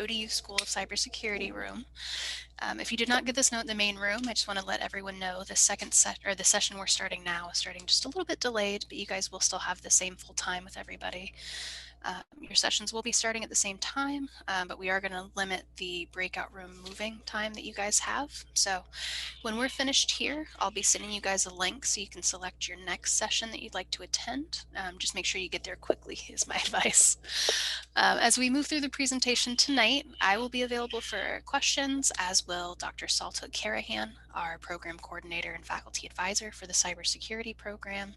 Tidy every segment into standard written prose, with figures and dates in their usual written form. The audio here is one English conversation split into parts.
ODU School of Cybersecurity room. If you did not get this note in the main room, I just want to let everyone know the the session we're starting now is starting just a little bit delayed, but you guys will still have the same full time with everybody. Your sessions will be starting at the same time, but we are going to limit the breakout room moving time that you guys have. So when we're finished here, I'll be sending you guys a link so you can select your next session that you'd like to attend. Just make sure you get there quickly is my advice. As we move through the presentation tonight, I will be available for questions, as will Dr. Salta Carahan, our program coordinator and faculty advisor for the cybersecurity program,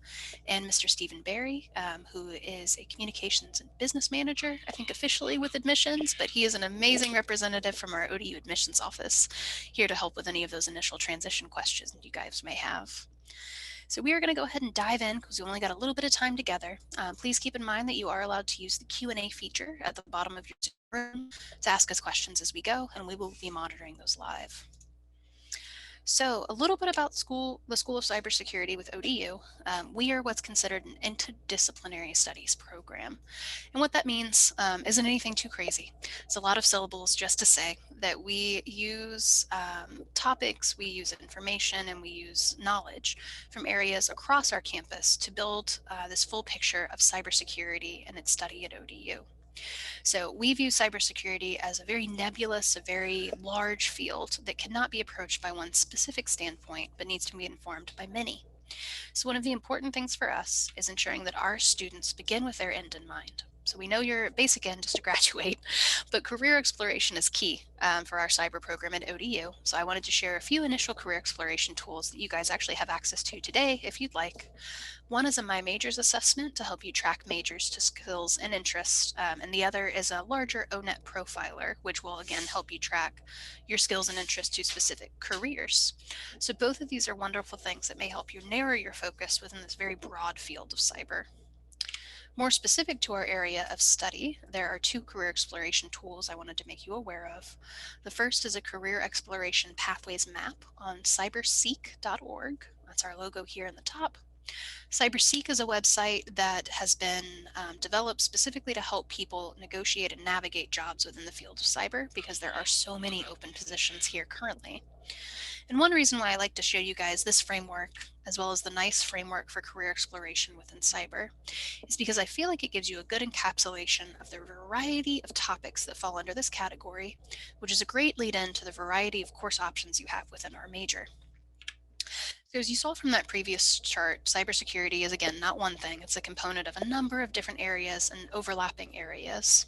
and Mr. Stephen Barry, who is a communications and business manager, I think officially with admissions, but he is an amazing representative from our ODU admissions office, here to help with any of those initial transition questions you guys may have. So we are going to go ahead and dive in because we only got a little bit of time together. Please keep in mind that you are allowed to use the Q&A feature at the bottom of your room to ask us questions as we go, and we will be monitoring those live. So a little bit about the School of Cybersecurity with ODU. We are what's considered an interdisciplinary studies program. And what that means isn't anything too crazy. It's a lot of syllables just to say that we use topics, we use information, and we use knowledge from areas across our campus to build this full picture of cybersecurity and its study at ODU. So we view cybersecurity as a very nebulous, a very large field that cannot be approached by one specific standpoint, but needs to be informed by many. So one of the important things for us is ensuring that our students begin with their end in mind. So we know your basic end is to graduate, but career exploration is key for our cyber program at ODU. So I wanted to share a few initial career exploration tools that you guys actually have access to today, if you'd like. One is a My Majors assessment to help you track majors to skills and interests, and the other is a larger ONET profiler, which will again help you track your skills and interests to specific careers. So both of these are wonderful things that may help you narrow your focus within this very broad field of cyber. More specific to our area of study, there are two career exploration tools I wanted to make you aware of. The first is a career exploration pathways map on cyberseek.org. That's our logo here in the top. CyberSeek is a website that has been developed specifically to help people negotiate and navigate jobs within the field of cyber because there are so many open positions here currently. And one reason why I like to show you guys this framework, as well as the NICE framework for career exploration within cyber, is because I feel like it gives you a good encapsulation of the variety of topics that fall under this category, which is a great lead in to the variety of course options you have within our major. So as you saw from that previous chart, cybersecurity is again not one thing, it's a component of a number of different areas and overlapping areas.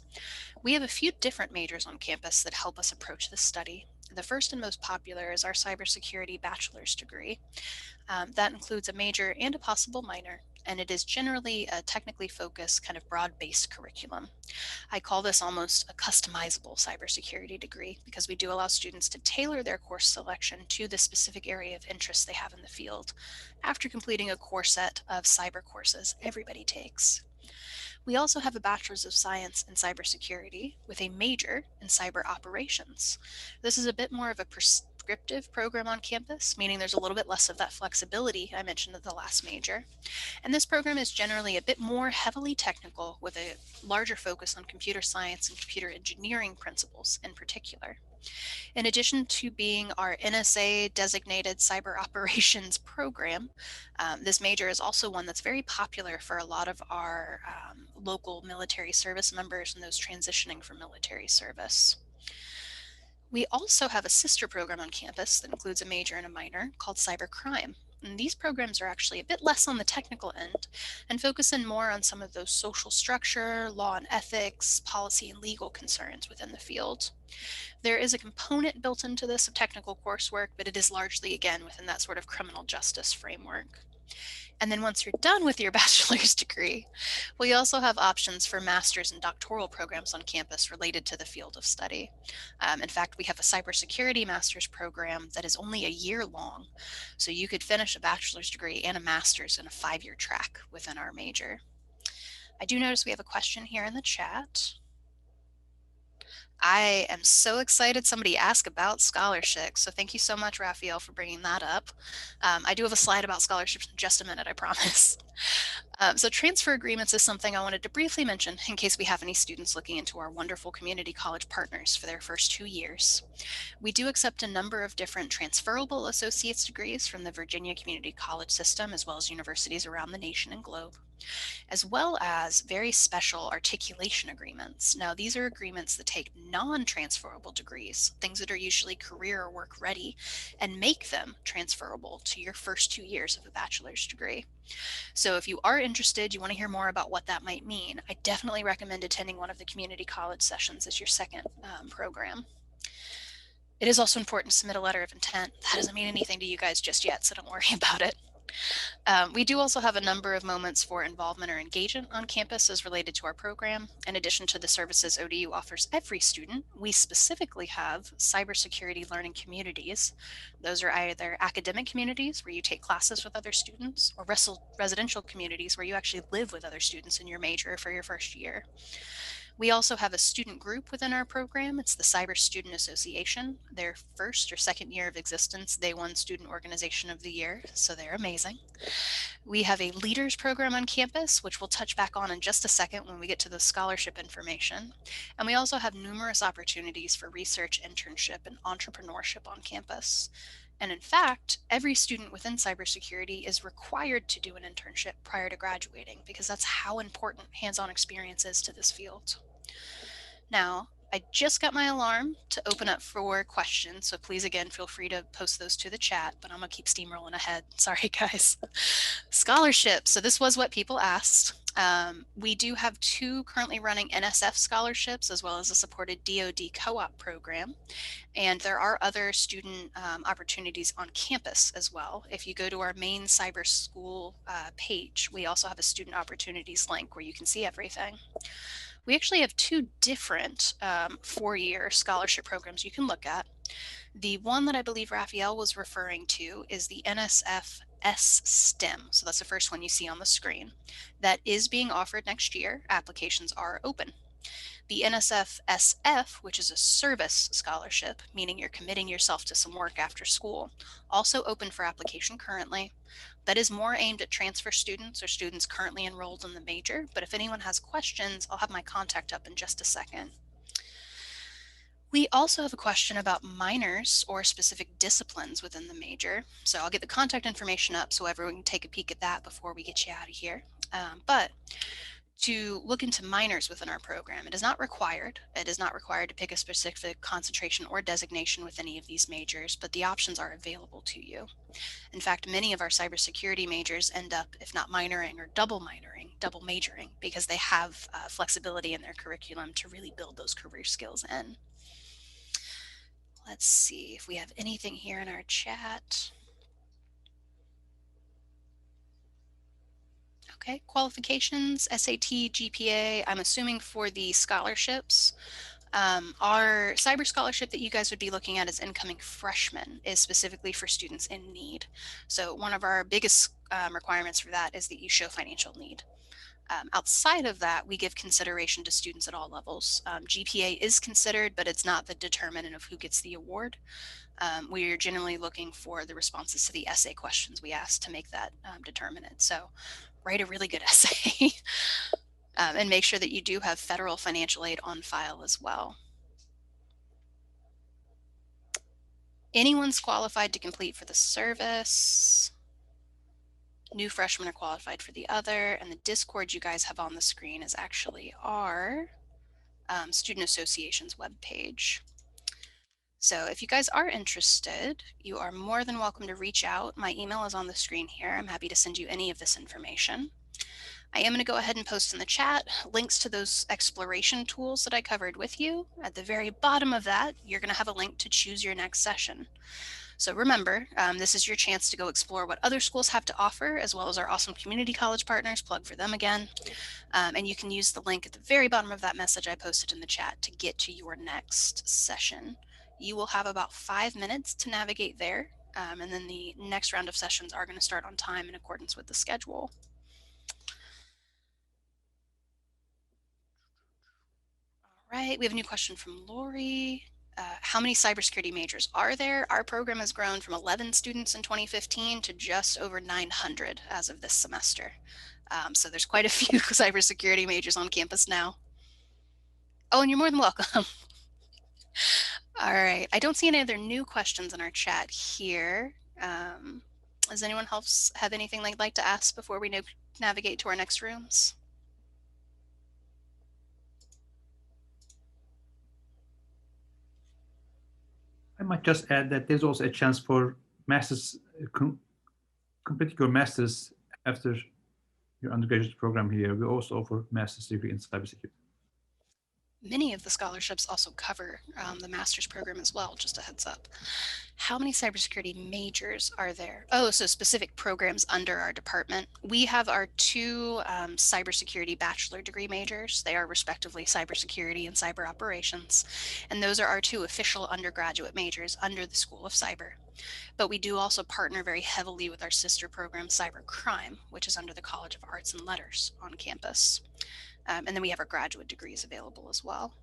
We have a few different majors on campus that help us approach this study. The first and most popular is our cybersecurity bachelor's degree. That includes a major and a possible minor, and it is generally a technically focused, kind of broad-based curriculum. I call this almost a customizable cybersecurity degree because we do allow students to tailor their course selection to the specific area of interest they have in the field after completing a core set of cyber courses everybody takes. We also have a Bachelor's of Science in Cybersecurity with a major in cyber operations. This is a bit more of a prescriptive program on campus, meaning there's a little bit less of that flexibility I mentioned at the last major. And this program is generally a bit more heavily technical with a larger focus on computer science and computer engineering principles in particular. In addition to being our NSA designated cyber operations program, this major is also one that's very popular for a lot of our local military service members and those transitioning from military service. We also have a sister program on campus that includes a major and a minor called cybercrime. And these programs are actually a bit less on the technical end and focus in more on some of those social structure, law and ethics, policy and legal concerns within the field. There is a component built into this of technical coursework, but it is largely, again, within that sort of criminal justice framework. And then once you're done with your bachelor's degree, we also have options for master's and doctoral programs on campus related to the field of study. In fact, we have a cybersecurity master's program that is only a year long. So you could finish a bachelor's degree and a master's in a 5-year track within our major. I do notice we have a question here in the chat. I am so excited somebody asked about scholarships. So thank you so much, Raphael, for bringing that up. I do have a slide about scholarships in just a minute, I promise. So transfer agreements is something I wanted to briefly mention in case we have any students looking into our wonderful community college partners for their first 2 years. We do accept a number of different transferable associate's degrees from the Virginia Community College system, as well as universities around the nation and globe, as well as very special articulation agreements. Now, these are agreements that take non-transferable degrees, things that are usually career or work ready, and make them transferable to your first 2 years of a bachelor's degree. So if you are interested, you want to hear more about what that might mean, I definitely recommend attending one of the community college sessions as your second program. It is also important to submit a letter of intent. That doesn't mean anything to you guys just yet, so don't worry about it. We do also have a number of moments for involvement or engagement on campus as related to our program. In addition to the services ODU offers every student, we specifically have cybersecurity learning communities. Those are either academic communities where you take classes with other students, or residential communities where you actually live with other students in your major for your first year. We also have a student group within our program. It's the Cyber Student Association. Their first or second year of existence, they won Student Organization of the Year, so they're amazing. We have a leaders program on campus, which we'll touch back on in just a second when we get to the scholarship information. And we also have numerous opportunities for research, internship, and entrepreneurship on campus. And in fact, every student within cybersecurity is required to do an internship prior to graduating because that's how important hands-on experience is to this field. Now, I just got my alarm to open up for questions, so please again feel free to post those to the chat, but I'm gonna keep steamrolling ahead. Sorry guys. Scholarships. So this was what people asked. We do have 2 currently running NSF scholarships as well as a supported DoD co-op program. And there are other student opportunities on campus as well. If you go to our main cyber school page, we also have a student opportunities link where you can see everything. We actually have 2 different 4-year scholarship programs you can look at. The one that I believe Raphael was referring to is the NSF STEM. So that's the first one you see on the screen. That is being offered next year. Applications are open. The NSF SF, which is a service scholarship, meaning you're committing yourself to some work after school, also open for application currently. That is more aimed at transfer students or students currently enrolled in the major, but if anyone has questions, I'll have my contact up in just a second. We also have a question about minors or specific disciplines within the major. So I'll get the contact information up so everyone can take a peek at that before we get you out of here. But to look into minors within our program, it is not required. It is not required to pick a specific concentration or designation with any of these majors, but the options are available to you. In fact, many of our cybersecurity majors end up, if not minoring or double majoring, because they have flexibility in their curriculum to really build those career skills in. Let's see if we have anything here in our chat. Okay, qualifications, SAT, GPA, I'm assuming for the scholarships. Our cyber scholarship that you guys would be looking at as incoming freshmen is specifically for students in need. So one of our biggest requirements for that is that you show financial need. Outside of that, we give consideration to students at all levels. GPA is considered, but it's not the determinant of who gets the award. We are generally looking for the responses to the essay questions we ask to make that determinant. So write a really good essay and make sure that you do have federal financial aid on file as well. Anyone's qualified to complete for the service. New freshmen are qualified for the other, and the Discord you guys have on the screen is actually our Student Association's webpage. So if you guys are interested, you are more than welcome to reach out. My email is on the screen here. I'm happy to send you any of this information. I am going to go ahead and post in the chat links to those exploration tools that I covered with you. At the very bottom of that, you're going to have a link to choose your next session. So remember, this is your chance to go explore what other schools have to offer, as well as our awesome community college partners, plug for them again. And you can use the link at the very bottom of that message I posted in the chat to get to your next session. You will have about 5 minutes to navigate there, and then the next round of sessions are going to start on time in accordance with the schedule. All right, we have a new question from Lori. How many cybersecurity majors are there? Our program has grown from 11 students in 2015 to just over 900 as of this semester. So there's quite a few cybersecurity majors on campus now. Oh, and you're more than welcome. All right, I don't see any other new questions in our chat here. Does anyone else have anything they'd like to ask before we navigate to our next rooms? I might just add that there's also a chance for masters, completing your masters after your undergraduate program here. We also offer master's degree in cybersecurity. Many of the scholarships also cover the master's program as well, just a heads up. How many cybersecurity majors are there? Oh, so specific programs under our department. We have our two cybersecurity bachelor degree majors. They are respectively cybersecurity and cyber operations. And those are our two official undergraduate majors under the School of Cyber. But we do also partner very heavily with our sister program, Cybercrime, which is under the College of Arts and Letters on campus. And then we have our graduate degrees available as well.